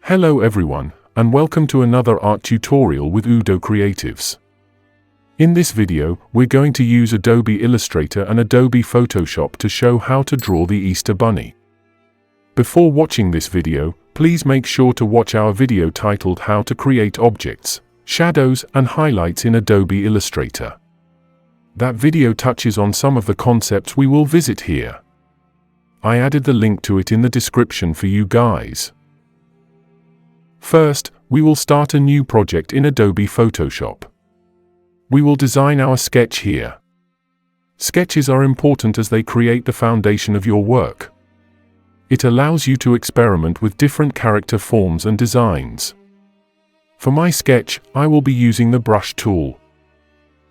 Hello everyone, and welcome to another art tutorial with Udo Creatives. In this video, we're going to use Adobe Illustrator and Adobe Photoshop to show how to draw the Easter Bunny. Before watching this video, please make sure to watch our video titled How to Create Objects, Shadows and Highlights in Adobe Illustrator. That video touches on some of the concepts we will visit here. I added the link to it in the description for you guys. First, we will start a new project in Adobe Photoshop. We will design our sketch here. Sketches are important as they create the foundation of your work. It allows you to experiment with different character forms and designs. For my sketch, I will be using the brush tool.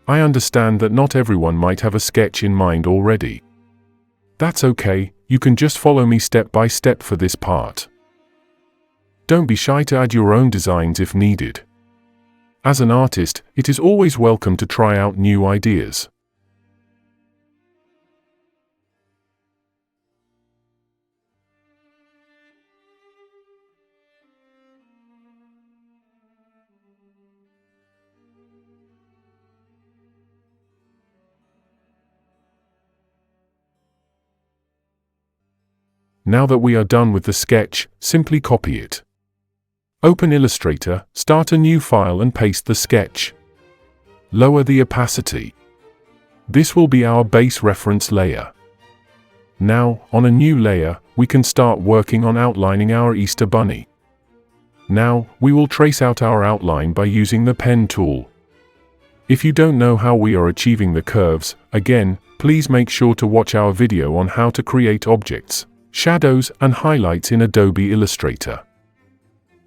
I understand that not everyone might have a sketch in mind already. That's okay, you can just follow me step by step for this part. Don't be shy to add your own designs if needed. As an artist, it is always welcome to try out new ideas. Now that we are done with the sketch, simply copy it. Open Illustrator, start a new file and paste the sketch. Lower the opacity. This will be our base reference layer. Now, on a new layer, we can start working on outlining our Easter Bunny. Now, we will trace out our outline by using the pen tool. If you don't know how we are achieving the curves, again, please make sure to watch our video on how to create objects, shadows and highlights in Adobe Illustrator.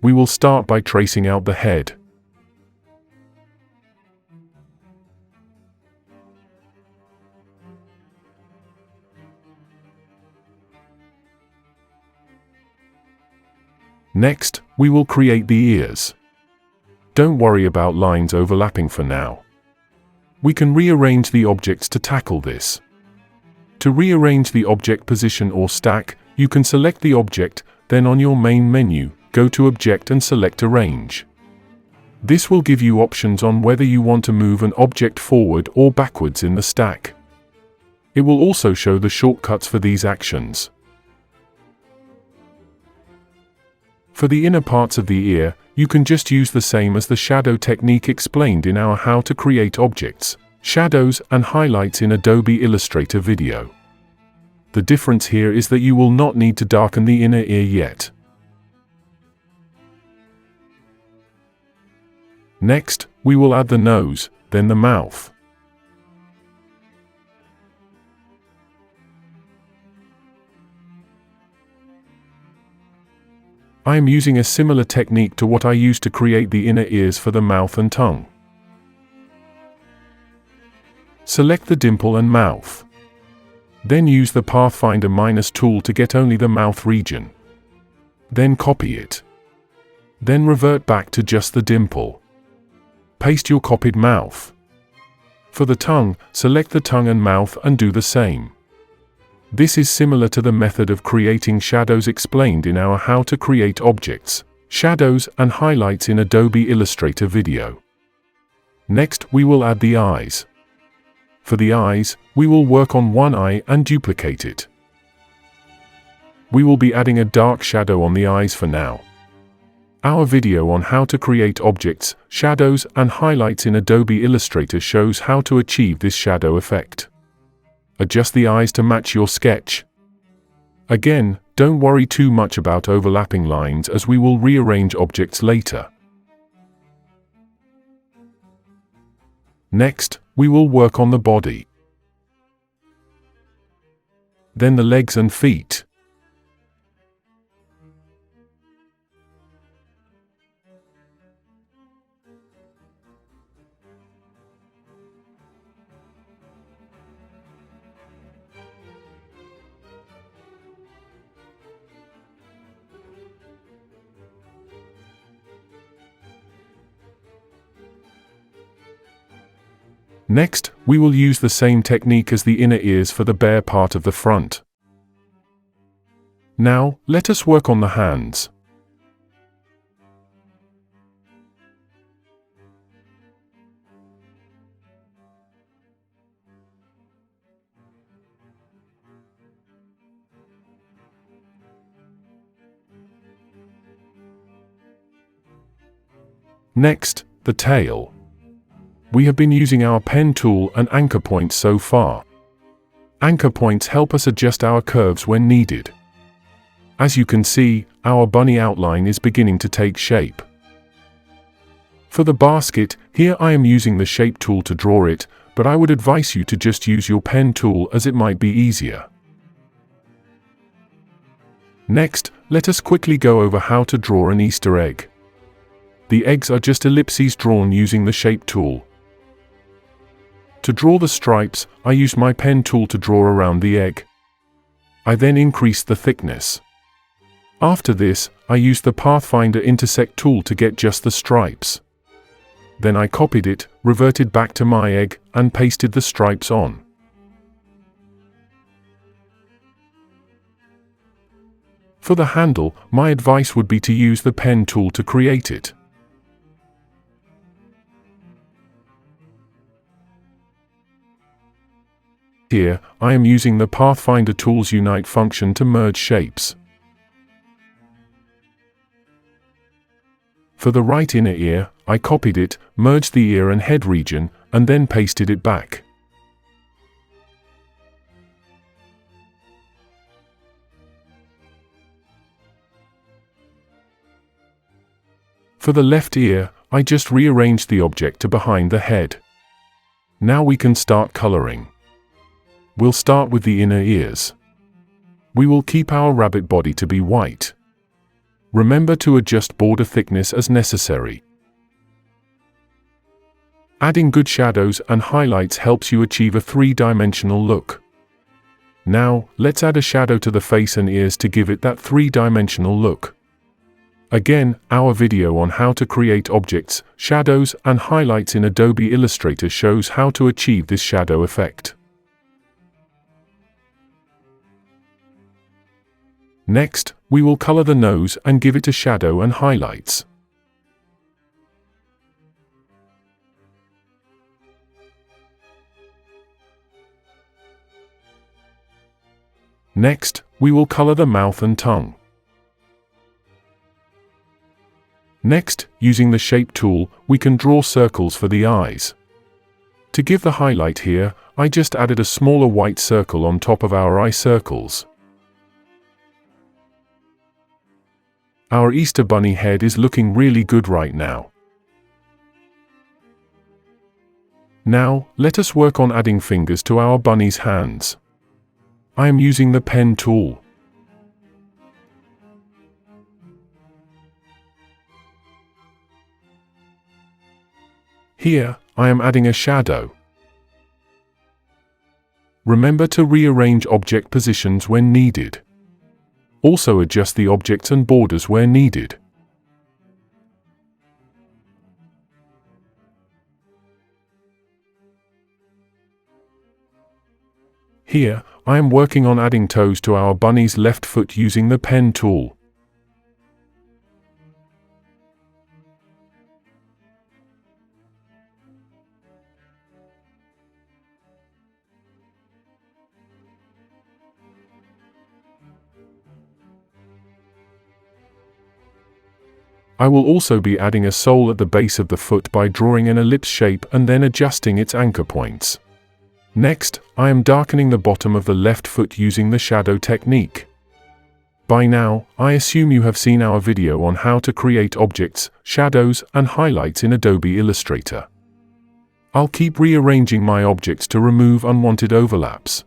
We will start by tracing out the head. Next, we will create the ears. Don't worry about lines overlapping for now. We can rearrange the objects to tackle this. To rearrange the object position or stack, you can select the object, then on your main menu, go to Object and select Arrange. This will give you options on whether you want to move an object forward or backwards in the stack. It will also show the shortcuts for these actions. For the inner parts of the ear, you can just use the same as the shadow technique explained in our How to Create Objects, Shadows and Highlights in Adobe Illustrator video. The difference here is that you will not need to darken the inner ear yet. Next, we will add the nose, then the mouth. I am using a similar technique to what I used to create the inner ears for the mouth and tongue. Select the dimple and mouth. Then use the Pathfinder - tool to get only the mouth region. Then copy it. Then revert back to just the dimple. Paste your copied mouth. For the tongue, select the tongue and mouth and do the same. This is similar to the method of creating shadows explained in our How to Create Objects, Shadows and Highlights in Adobe Illustrator video. Next, we will add the eyes. For the eyes, we will work on one eye and duplicate it. We will be adding a dark shadow on the eyes for now. Our video on how to create objects, shadows and highlights in Adobe Illustrator shows how to achieve this shadow effect. Adjust the eyes to match your sketch. Again, don't worry too much about overlapping lines as we will rearrange objects later. Next, we will work on the body. Then the legs and feet. Next, we will use the same technique as the inner ears for the bare part of the front. Now, let us work on the hands. Next, the tail. We have been using our pen tool and anchor points so far. Anchor points help us adjust our curves when needed. As you can see, our bunny outline is beginning to take shape. For the basket, here I am using the shape tool to draw it, but I would advise you to just use your pen tool as it might be easier. Next, let us quickly go over how to draw an Easter egg. The eggs are just ellipses drawn using the shape tool. To draw the stripes, I used my pen tool to draw around the egg. I then increased the thickness. After this, I used the Pathfinder intersect tool to get just the stripes. Then I copied it, reverted back to my egg, and pasted the stripes on. For the handle, my advice would be to use the pen tool to create it. Here, I am using the Pathfinder tool's Unite function to merge shapes. For the right inner ear, I copied it, merged the ear and head region, and then pasted it back. For the left ear, I just rearranged the object to behind the head. Now we can start coloring. We'll start with the inner ears. We will keep our rabbit body to be white. Remember to adjust border thickness as necessary. Adding good shadows and highlights helps you achieve a three-dimensional look. Now, let's add a shadow to the face and ears to give it that three-dimensional look. Again, our video on how to create objects, shadows, and highlights in Adobe Illustrator shows how to achieve this shadow effect. Next, we will color the nose and give it a shadow and highlights. Next, we will color the mouth and tongue. Next, using the shape tool, we can draw circles for the eyes. To give the highlight here, I just added a smaller white circle on top of our eye circles. Our Easter bunny head is looking really good right now. Now, let us work on adding fingers to our bunny's hands. I am using the pen tool. Here, I am adding a shadow. Remember to rearrange object positions when needed. Also adjust the objects and borders where needed. Here, I am working on adding toes to our bunny's left foot using the pen tool. I will also be adding a sole at the base of the foot by drawing an ellipse shape and then adjusting its anchor points. Next, I am darkening the bottom of the left foot using the shadow technique. By now, I assume you have seen our video on how to create objects, shadows, and highlights in Adobe Illustrator. I'll keep rearranging my objects to remove unwanted overlaps.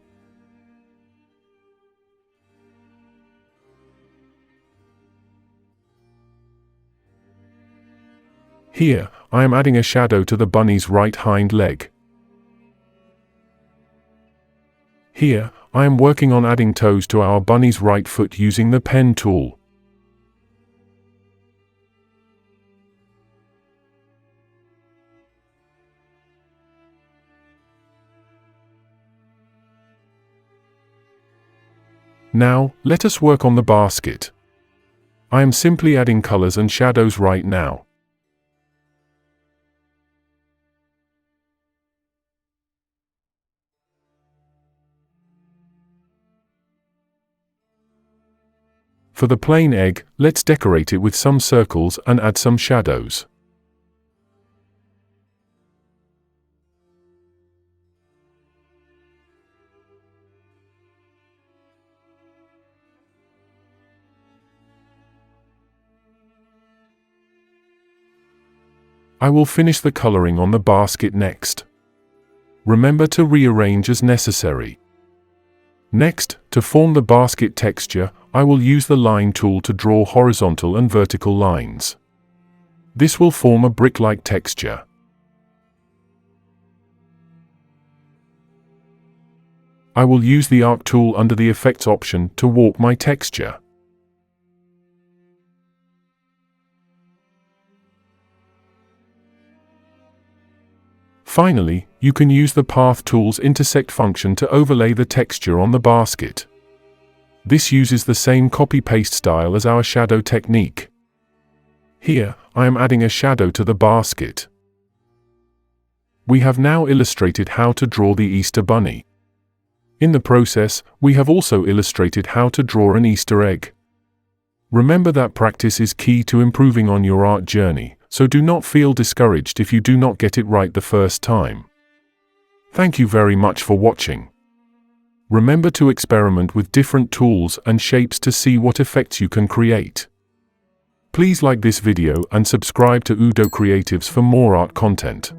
Here, I am adding a shadow to the bunny's right hind leg. Here, I am working on adding toes to our bunny's right foot using the pen tool. Now, let us work on the basket. I am simply adding colors and shadows right now. For the plain egg, let's decorate it with some circles and add some shadows. I will finish the coloring on the basket next. Remember to rearrange as necessary. Next, to form the basket texture, I will use the line tool to draw horizontal and vertical lines. This will form a brick-like texture. I will use the arc tool under the effects option to warp my texture. Finally, you can use the Path tool's intersect function to overlay the texture on the basket. This uses the same copy-paste style as our shadow technique. Here, I am adding a shadow to the basket. We have now illustrated how to draw the Easter Bunny. In the process, we have also illustrated how to draw an Easter egg. Remember that practice is key to improving on your art journey, so do not feel discouraged if you do not get it right the first time. Thank you very much for watching. Remember to experiment with different tools and shapes to see what effects you can create. Please like this video and subscribe to Udo Creatives for more art content.